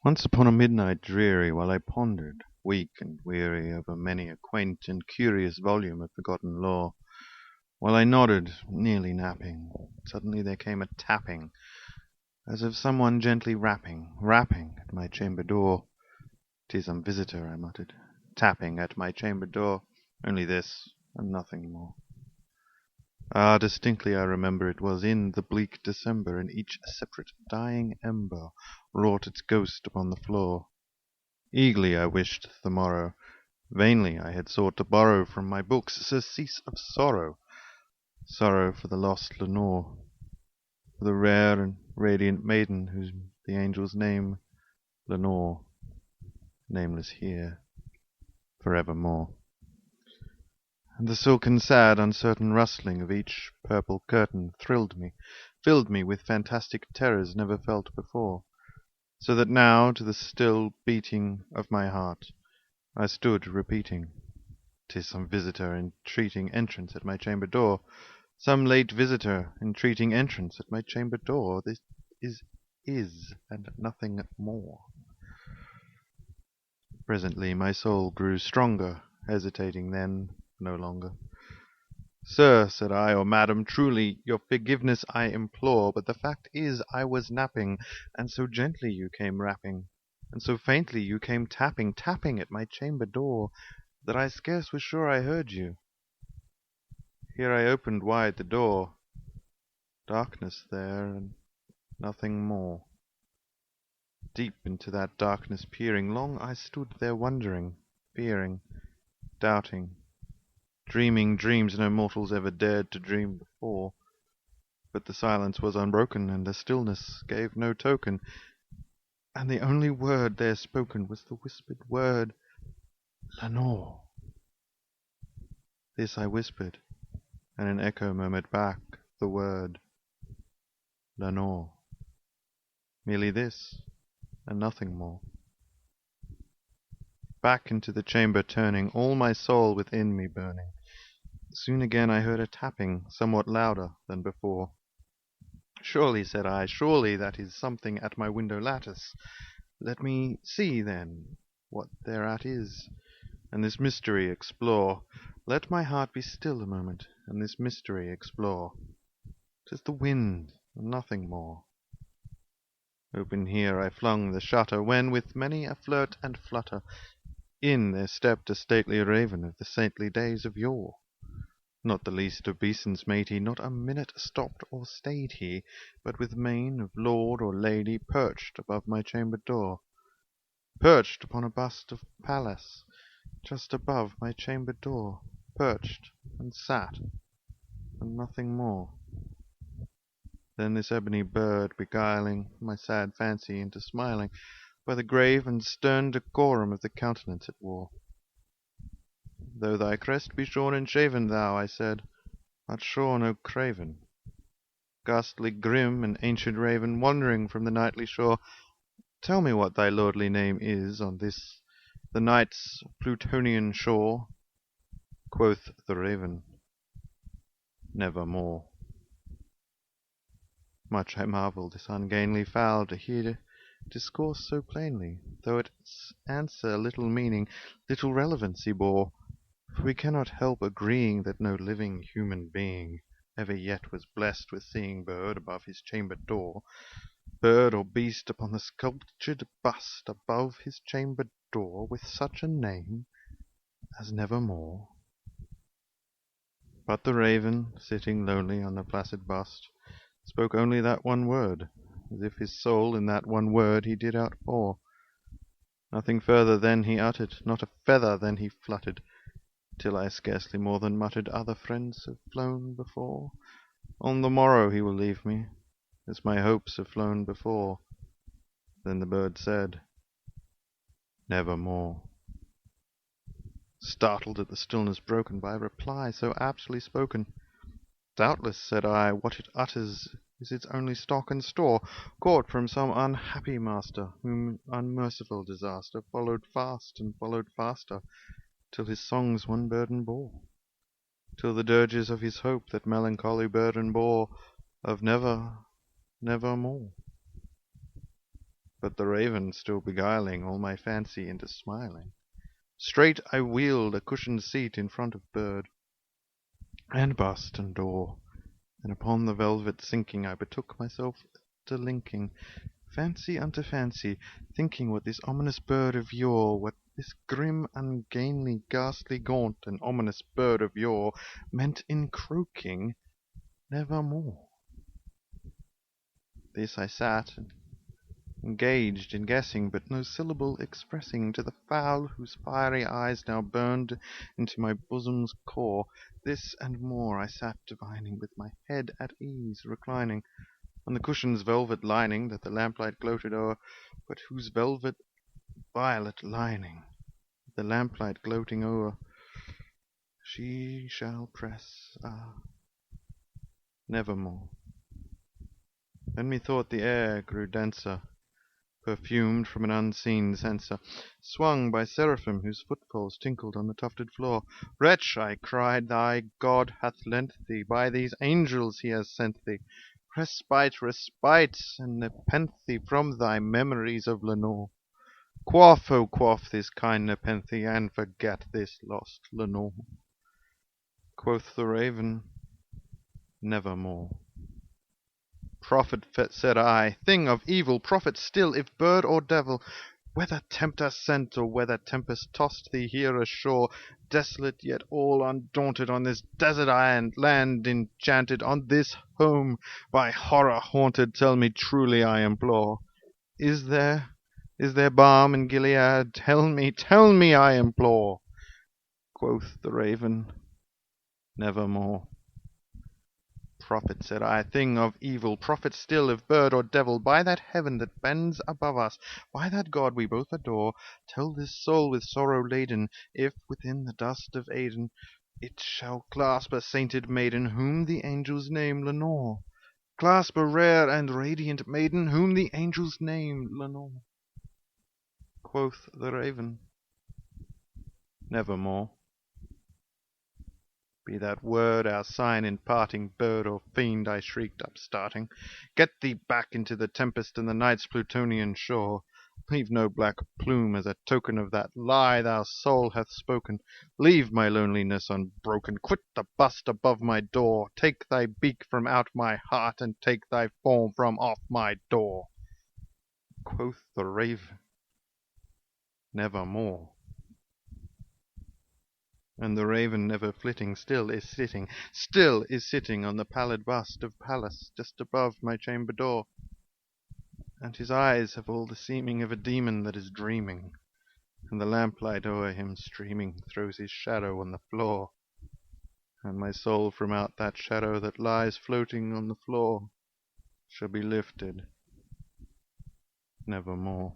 Once upon a midnight dreary, while I pondered, weak and weary, over many a quaint and curious volume of forgotten lore, while I nodded, nearly napping, suddenly there came a tapping, as of some one gently rapping at my chamber door. "'Tis some visitor," I muttered, "tapping at my chamber door. Only this, and nothing more." Ah, distinctly I remember it was in the bleak December, and each separate dying ember wrought its ghost upon the floor. Eagerly I wished the morrow. Vainly I had sought to borrow from my books surcease of sorrow, sorrow for the lost Lenore, for the rare and radiant maiden whom the angels name Lenore, nameless here, forevermore. And the silken, sad, uncertain rustling of each purple curtain thrilled me, filled me with fantastic terrors never felt before, so that now, to the still beating of my heart, I stood repeating, "'Tis some visitor entreating entrance at my chamber door, some late visitor entreating entrance at my chamber door. This is, and nothing more." Presently my soul grew stronger, hesitating then no longer. "Sir," said I, "or madam, truly your forgiveness I implore, but the fact is I was napping, and so gently you came rapping, and so faintly you came tapping at my chamber door, that I scarce was sure I heard you. Here I opened wide the door. Darkness there, and nothing more. Deep into that darkness peering, long I stood there wondering, fearing, doubting, dreaming dreams no mortals ever dared to dream before. But the silence was unbroken, and the stillness gave no token, and the only word there spoken was the whispered word, 'Lenore.' This I whispered, and an echo murmured back the word, 'Lenore.' Merely this, and nothing more. Back into the chamber turning, all my soul within me burning, soon again I heard a tapping, somewhat louder than before. "Surely," said I, "surely that is something at my window lattice. Let me see, then, what thereat is, and this mystery explore. Let my heart be still a moment, and this mystery explore. 'Tis the wind, and nothing more." Open here I flung the shutter, when, with many a flirt and flutter, in there stepped a stately raven of the saintly days of yore. Not the least obeisance made he, not a minute stopped or stayed he, but with mien of lord or lady perched above my chamber door, perched upon a bust of Pallas, just above my chamber door, perched and sat, and nothing more. Then this ebony bird, beguiling my sad fancy into smiling, by the grave and stern decorum of the countenance it wore. "Though thy crest be shorn and shaven, thou," I said, "art sure no craven. Ghastly grim and ancient raven, wandering from the nightly shore, tell me what thy lordly name is on this the night's Plutonian shore." Quoth the raven, "Nevermore." Much I marvelled this ungainly fowl to hear discourse so plainly, though its answer little meaning, little relevancy bore. For we cannot help agreeing that no living human being ever yet was blessed with seeing bird above his chamber door, bird or beast upon the sculptured bust above his chamber door, with such a name as Nevermore. But the raven, sitting lonely on the placid bust, spoke only that one word, as if his soul in that one word he did outpour. Nothing further then he uttered, not a feather then he fluttered, till I scarcely more than muttered, "Other friends have flown before. On the morrow he will leave me, as my hopes have flown before." Then the bird said, "Nevermore." Startled at the stillness broken by a reply so aptly spoken, "Doubtless," said I, "what it utters is its only stock and store, caught from some unhappy master, whom unmerciful disaster followed fast and followed faster, till his songs one burden bore, till the dirges of his hope that melancholy burden bore, of never, nevermore." but the raven still beguiling all my fancy into smiling. Straight I wheeled a cushioned seat in front of bird, and bust and door, and upon the velvet sinking I betook myself to linking fancy unto fancy, thinking what this ominous bird of yore, what this grim, ungainly, ghastly, gaunt, and ominous bird of yore meant in croaking nevermore. This I sat, engaged in guessing, but no syllable expressing to the fowl whose fiery eyes now burned into my bosom's core. This and more I sat divining, with my head at ease reclining on the cushion's velvet lining that the lamplight gloated o'er, but whose velvet violet lining the lamplight gloating o'er she shall press, nevermore. Then methought the air grew denser, perfumed from an unseen censer, swung by seraphim whose footfalls tinkled on the tufted floor. Wretch, I cried, thy God hath lent thee, by these angels he has sent thee, respite, respite, and nepenthe from thy memories of Lenore. Quaff, oh quaff this kind nepenthe, and forget this lost Lenore. Quoth the raven, nevermore. Prophet, said I, thing of evil, prophet still, if bird or devil, whether tempter sent, or whether tempest tossed thee here ashore, desolate yet all undaunted, on this desert island, land enchanted, on this home by horror haunted, tell me truly, I implore, is there balm in Gilead? Tell me, I implore. Quoth the raven, nevermore. Prophet, said I, thing of evil, prophet still, if bird or devil, by that heaven that bends above us, by that God we both adore, tell this soul with sorrow laden, if within the dust of Aden it shall clasp a sainted maiden, whom the angels name Lenore. Clasp a rare and radiant maiden, whom the angels name Lenore. Quoth the raven, nevermore. Be that word our sign in parting, bird or fiend, I shrieked, upstarting. Get thee back into the tempest and the night's Plutonian shore. Leave no black plume as a token of that lie thou soul hath spoken. Leave my loneliness unbroken. Quit the bust above my door. Take thy beak from out my heart, and take thy form from off my door. Quoth the raven, nevermore. And the raven, never flitting, still is sitting on the pallid bust of Pallas, just above my chamber door. And his eyes have all the seeming of a demon that is dreaming, and the lamplight o'er him streaming throws his shadow on the floor, and my soul from out that shadow that lies floating on the floor shall be lifted nevermore.